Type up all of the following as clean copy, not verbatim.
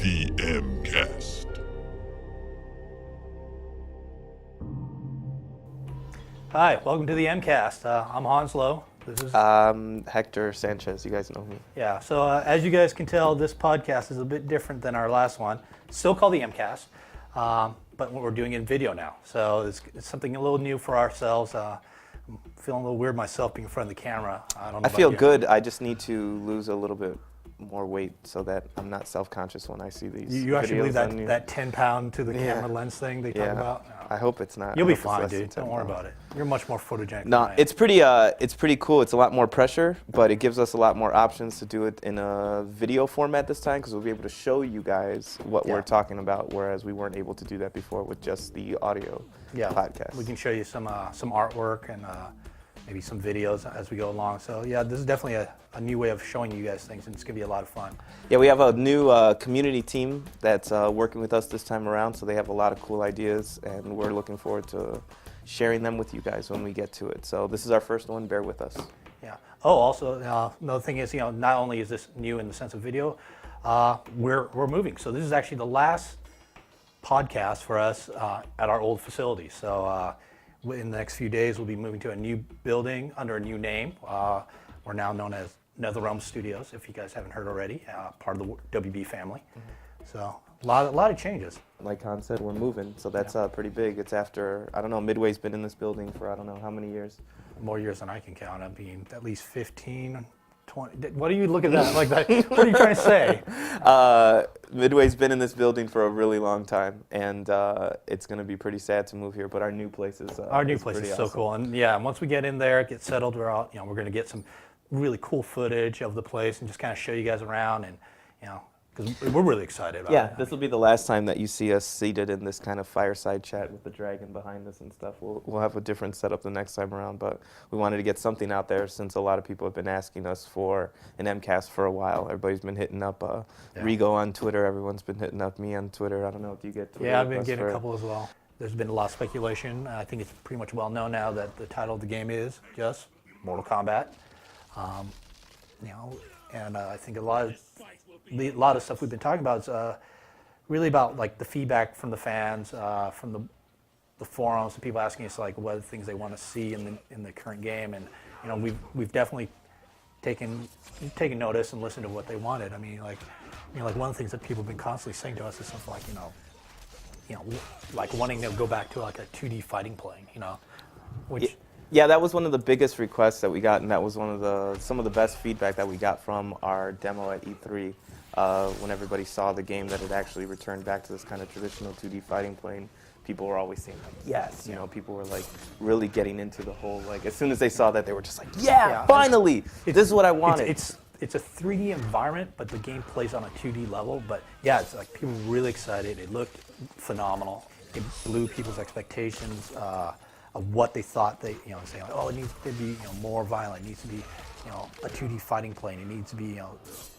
The MKast. Hi, welcome to the MKast. I'm Hanslow. This is Hector Sanchez. You guys know me. yeah. So as you guys can tell, this podcast is a bit different than our last one. Still called the MKast, but we're doing it in video now. So it's something a little new for ourselves. I'm feeling a little weird myself being in front of the camera. I don't know. I feel good. I just need to lose a little bit more weight so that I'm not self-conscious when I see these. You actually believe videos that 10-pound to the camera lens thing they talk about? No. I hope it's not. You'll be fine, dude. Don't worry about it. You're much more photogenic. No, than I am. it's pretty cool. It's a lot more pressure, but it gives us a lot more options to do it in a video format this time because we'll be able to show you guys what we're talking about, whereas we weren't able to do that before with just the audio podcast. We can show you some artwork and maybe some videos as we go along. So yeah, this is definitely a new way of showing you guys things, and it's gonna be a lot of fun. Yeah, we have a new community team that's working with us this time around, so they have a lot of cool ideas, and we're looking forward to sharing them with you guys when we get to it. So this is our first one. Bear with us. Yeah. Oh, also, another thing is, not only is this new in the sense of video, we're moving. So this is actually the last podcast for us at our old facility. So in the next few days, we'll be moving to a new building under a new name. We're now known as NetherRealm Studios, if you guys haven't heard already, part of the WB family. So a lot of changes. Like Han said, we're moving, so that's pretty big. It's after, I don't know, Midway's been in this building for I don't know how many years. More years than I can count. I'm being at least 15, 20. What are you looking at like that? What are you trying to say? Midway's been in this building for a really long time, and it's going to be pretty sad to move here, but our new place is our new place is so awesome. cool. And yeah, once we get in there, get settled, we're going to get some really cool footage of the place and just kind of show you guys around, and because we're really excited about it. This will be the last time that you see us seated in this kind of fireside chat with the dragon behind us and stuff. We'll have a different setup the next time around, but we wanted to get something out there since a lot of people have been asking us for an MKast for a while. Everybody's been hitting up Rigo on Twitter. Everyone's been hitting up me on Twitter. I don't know if you get Twitter. Yeah, I've been getting a couple as well. There's been a lot of speculation. I think it's pretty much well known now that the title of the game is just Mortal Kombat. And I think a lot of stuff we've been talking about is really about like the feedback from the fans, from the forums, the people asking us like what are the things they want to see in the current game, and we've definitely taken notice and listened to what they wanted. I mean, like one of the things that people have been constantly saying to us is stuff like like wanting to go back to like a 2D fighting plane, which. Yeah, that was one of the biggest requests that we got, and that was some of the best feedback that we got from our demo at E3. When everybody saw the game, that it actually returned back to this kind of traditional 2D fighting plane, people were always saying like, yes, people were like really getting into the whole, like as soon as they saw that, they were just like, yeah finally, this is what I wanted. It's a 3D environment, but the game plays on a 2D level. But yeah, it's like people were really excited. It looked phenomenal. It blew people's expectations. Of what they thought saying like, oh, it needs to be more violent, it needs to be a 2D fighting plane, it needs to be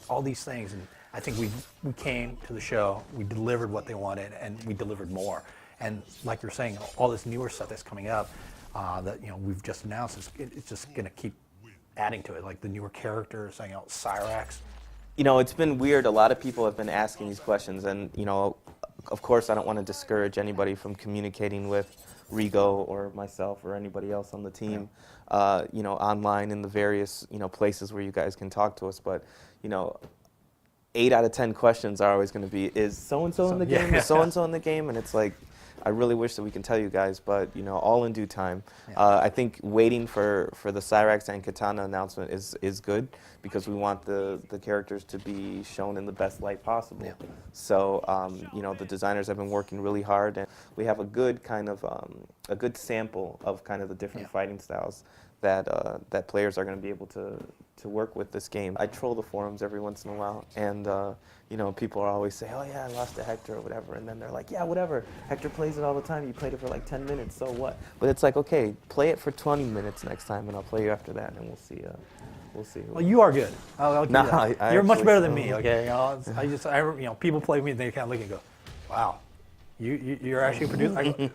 all these things, and I think we came to the show, we delivered what they wanted, and we delivered more. And like you're saying, all this newer stuff that's coming up that we've just announced, it's just going to keep adding to it, like the newer characters, Cyrax. It's been weird. A lot of people have been asking these questions, and of course, I don't want to discourage anybody from communicating with Rigo or myself or anybody else on the team, online in the various, places where you guys can talk to us. But, 8 out of 10 questions are always going to be, is so-and-so in the game? Is so-and-so in the game? And it's like, I really wish that we can tell you guys, but, all in due time. I think waiting for the Cyrax and Katana announcement is good because we want the characters to be shown in the best light possible. Yeah. So, the designers have been working really hard, and we have a good kind of, a good sample of kind of the different fighting styles that players are going to be able to work with this game. I troll the forums every once in a while, and people are always say, oh yeah, I lost to Hector or whatever, and then they're like, yeah, whatever, Hector plays it all the time, you played it for like 10 minutes, so what? But it's like, okay, play it for 20 minutes next time, and I'll play you after that, and we'll see. We'll see. Well, you are good. I'll give you that. You're much better than me. Okay, people play me, and they kind of look and go, wow, you're actually a producer.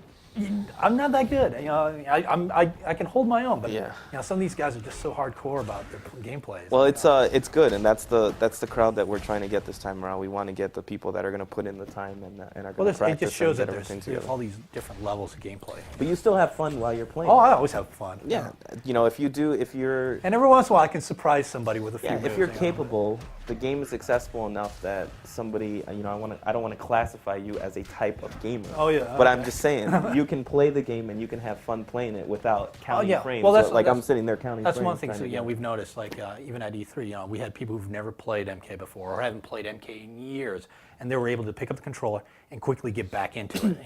I'm not that good. I can hold my own, but Yeah. some of these guys are just so hardcore about their gameplay. Well, it's good, and that's the crowd that we're trying to get this time around. We want to get the people that are going to put in the time and are going to practice it just shows and that get everything there's together. all these different levels of gameplay. But you still have fun while you're playing. Oh, I always have fun. Yeah, if you're And every once in a while, I can surprise somebody with a few. yeah, moves, if you're capable, the game is accessible enough that somebody, I don't want to classify you as a type of gamer. Oh, yeah, But okay. I'm just saying, you can play the game and you can have fun playing it without counting yeah. frames. Well, that's- So, like that's- I'm sitting there counting That's frames. one thing. trying So to yeah, get- we've noticed like even at E3, we had people who've never played MK before or haven't played MK in years, and they were able to pick up the controller and quickly get back into it.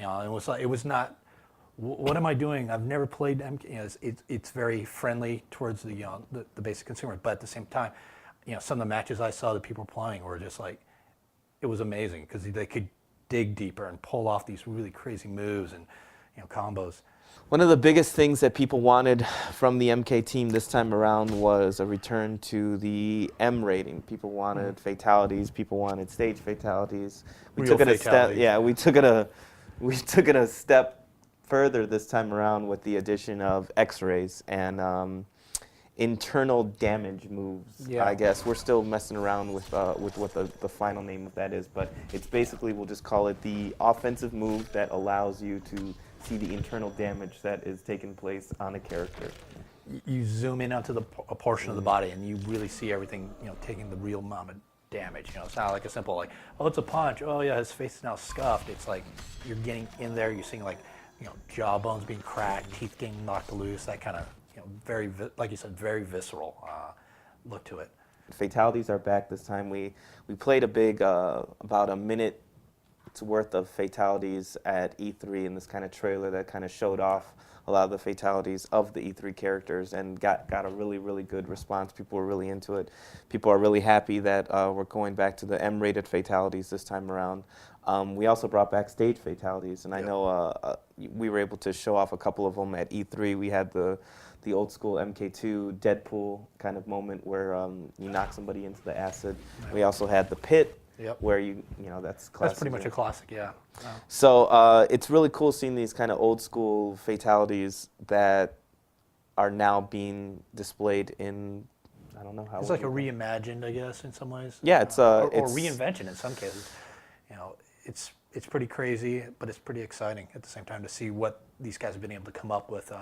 It was not. What am I doing? I've never played MK. It's very friendly towards the basic consumer, but at the same time, some of the matches I saw that people were playing were just like, it was amazing because they could dig deeper and pull off these really crazy moves and combos. One of the biggest things that people wanted from the MK team this time around was a return to the M rating. People wanted fatalities. People wanted stage fatalities. We Real took it a step. fatalities. Yeah, we took it a step further this time around with the addition of X-rays and internal damage moves. Yeah. I guess we're still messing around with what the final name of that is, but it's basically, we'll just call it the offensive move that allows you to see the internal damage that is taking place on a character. You zoom in onto a portion of the body and you really see everything, taking the real amount of damage. It's not like a simple like, oh, it's a punch. Oh yeah, his face is now scuffed. It's like you're getting in there. You're seeing like, jawbones being cracked, teeth getting knocked loose. That kind of, very, like you said, very visceral look to it. Fatalities are back this time. We played a big about a minute worth of fatalities at E3 in this kind of trailer that kind of showed off a lot of the fatalities of the E3 characters and got a really, really good response. People were really into it. People are really happy that we're going back to the M-rated fatalities this time around. We also brought back stage fatalities, and I know we were able to show off a couple of them at E3. We had the old school MK2 Deadpool kind of moment where you knock somebody into the acid. We also had the pit, where that's classic. That's pretty much a classic, yeah. So it's really cool seeing these kind of old school fatalities that are now being displayed in, I don't know how. It's like a reimagined, I guess, in some ways. Yeah, it's or it's reinvention in some cases. It's pretty crazy, but it's pretty exciting at the same time to see what these guys have been able to come up with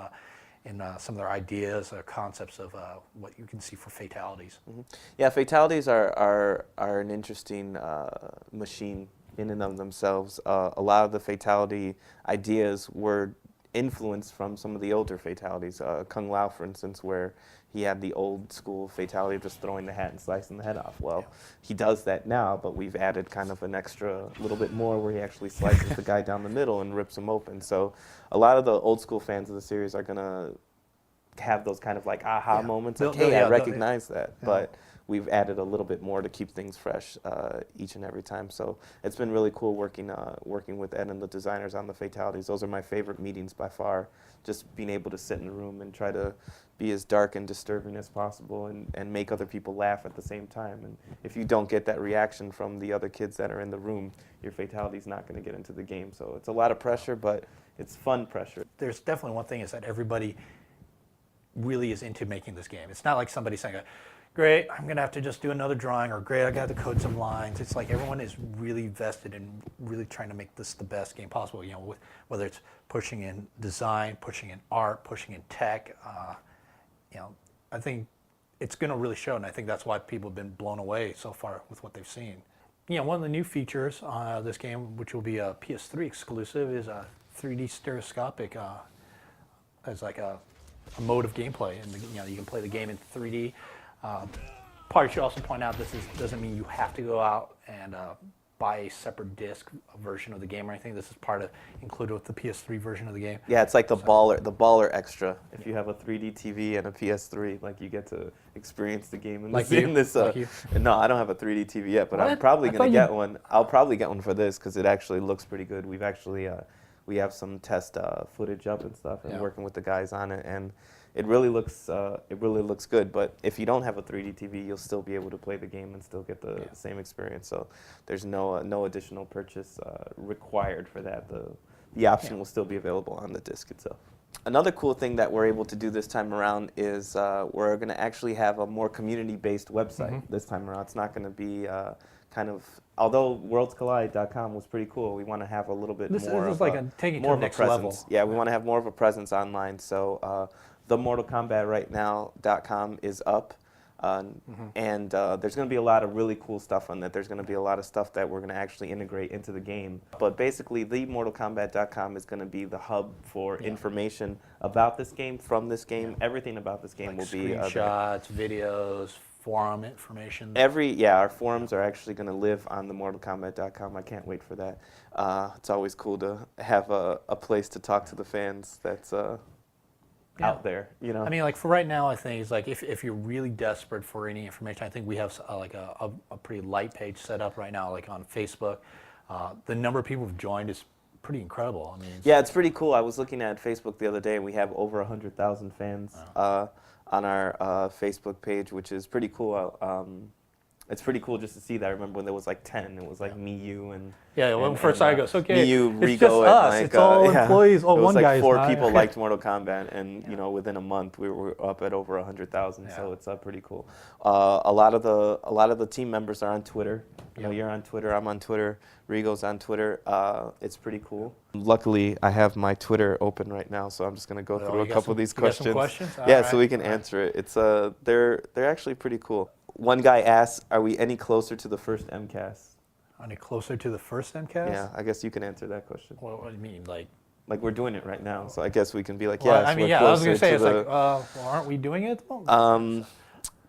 in some of their ideas or concepts of what you can see for fatalities. Mm-hmm. Yeah, fatalities are an interesting machine in and of themselves. A lot of the fatality ideas were influenced from some of the older fatalities. Kung Lao, for instance, where he had the old school fatality of just throwing the hat and slicing the head off. Well, he does that now, but we've added kind of an extra little bit more where he actually slices the guy down the middle and rips him open. So a lot of the old school fans of the series are going to have those kind of like aha moments. Like, hey, I recognize that. Yeah. But we've added a little bit more to keep things fresh each and every time. So it's been really cool working with Ed and the designers on the fatalities. Those are my favorite meetings by far. Just being able to sit in a room and try to be as dark and disturbing as possible and make other people laugh at the same time. And if you don't get that reaction from the other kids that are in the room, your fatality's not going to get into the game. So it's a lot of pressure, but it's fun pressure. There's definitely one thing is that everybody really is into making this game. It's not like somebody saying, great, I'm going to have to just do another drawing, or great, I got to code some lines. It's like everyone is really vested in really trying to make this the best game possible, whether it's pushing in design, pushing in art, pushing in tech. I think it's going to really show, and I think that's why people have been blown away so far with what they've seen. One of the new features on this game, which will be a PS3 exclusive, is a 3D stereoscopic as like a mode of gameplay, and you can play the game in 3D. Part should also point out this doesn't mean you have to go out and buy a separate disc version of the game or anything. This is included with the PS3 version of the game. Yeah, it's like the baller extra. If you have a 3D TV and a PS3, like you get to experience the game in Like this. you? In this Like you? No, I don't have a 3D TV yet, but What? I'm probably I gonna thought get you- one. I'll probably get one for this because it actually looks pretty good. We've actually we have some test footage up and stuff, and working with the guys on it, and it really looks good. But if you don't have a 3D TV, you'll still be able to play the game and still get the same experience. So there's no additional purchase required for that. the option will still be available on the disc itself. Another cool thing that we're able to do this time around is we're going to actually have a more community-based website this time around. It's not going to be kind of, although worldscollide.com was pretty cool, we want to have a little bit more of taking more to of the a next presence. level. Yeah, we want to have more of a presence online. So themortalkombatrightnow.com is up. And there's going to be a lot of really cool stuff on that. There's going to be a lot of stuff that we're going to actually integrate into the game. But basically, themortalkombat.com is going to be the hub for information about this game, from this game. Everything about this game will be screenshots, videos, forum information. Our forums are actually going to live on themortalkombat.com. I can't wait for that. It's always cool to have a place to talk to the fans that's out there, you know. I mean, like for right now, I think it's like if you're really desperate for any information, I think we have like a pretty light page set up right now, like on Facebook. The number of people who've joined is pretty incredible. I mean, it's pretty cool. I was looking at Facebook the other day, and we have over 100,000 fans on our Facebook page, which is pretty cool. It's pretty cool just to see that. I remember when there was like 10, it was like me, you, and when first I goes, okay, me, you, it's Rigo, just us. and It's all employees. Oh, it was one like guy 4 not. people liked Mortal Kombat, and you know, within a month we were up at over 100,000. So it's pretty cool. A lot of the team members are on Twitter. You know, you're on Twitter. I'm on Twitter. Rigo's on Twitter. It's pretty cool. Luckily, I have my Twitter open right now, so I'm just going to go through a couple of these questions. Some questions? So we can answer it. It's they're actually pretty cool. One guy asks, "Are we any closer to the first MKast?" Any closer to the first MKast? Yeah, I guess you can answer that question. What do you mean, like we're doing it right now, so I guess we can be like, well, yes, I mean, we're I was closer going to say, to it's the. like, well, aren't we doing it at the moment?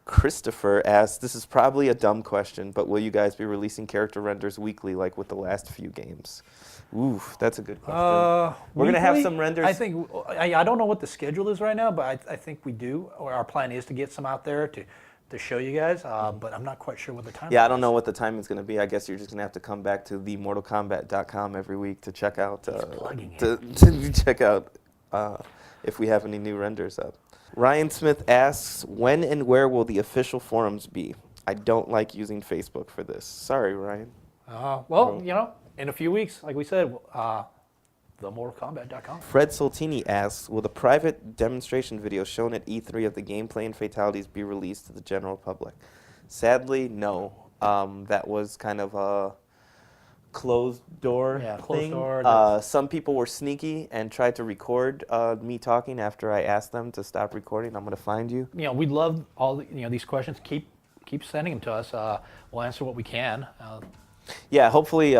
Christopher asks, this is probably a dumb question, but will you guys be releasing character renders weekly like with the last few games? Ooh, that's a good question. We're going to have some renders. I think, I don't know what the schedule is right now, but I think we do. Or our plan is to get some out there to show you guys, but I'm not quite sure what the time is. Yeah, I don't know what the time is going to be. I guess you're just going to have to come back to themortalkombat.com every week to check out, to check out if we have any new renders up. Ryan Smith asks, when and where will the official forums be? I don't like using Facebook for this. Sorry, Ryan. Well, you know, in a few weeks, like we said, themortalkombat.com. Fred Soltini asks, will the private demonstration video shown at E3 of the gameplay and fatalities be released to the general public? Sadly, no. That was kind of a closed door thing. Some people were sneaky and tried to record me talking after I asked them to stop recording. I'm going to find you. You know, we'd love all these questions. Keep sending them to us. We'll answer what we can. Yeah, hopefully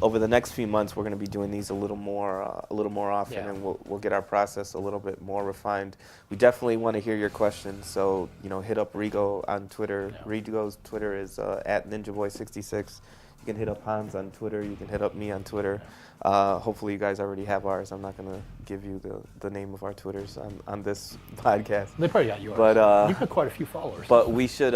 over the next few months we're going to be doing these a little more often, and we'll get our process a little bit more refined. We definitely want to hear your questions, so hit up Rigo on Twitter. Rigo's Twitter is at NinjaBoy66. You can hit up Hans on Twitter. You can hit up me on Twitter. Hopefully you guys already have ours. I'm not going to give you the name of our Twitters on this podcast. They probably got yours. But you've got quite a few followers. But we should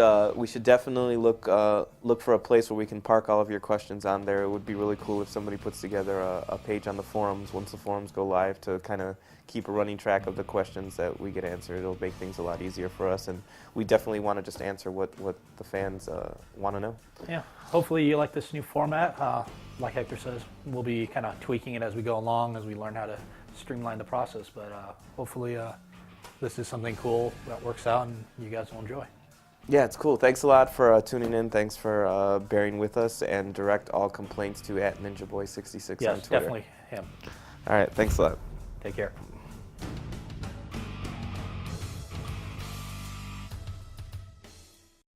definitely look for a place where we can park all of your questions on there. It would be really cool if somebody puts together a page on the forums once the forums go live to kind of keep a running track of the questions that we get answered. It'll make things a lot easier for us, and we definitely want to just answer what the fans want to know. Yeah, hopefully you like this new format. Like Hector says, we'll be kind of tweaking it as we go along, as we learn how to streamline the process, but hopefully this is something cool that works out and you guys will enjoy. Yeah, it's cool. Thanks a lot for tuning in. Thanks for bearing with us, and direct all complaints to @NinjaBoy66 on Twitter. Yes, definitely him. All right, thanks a lot. Take care.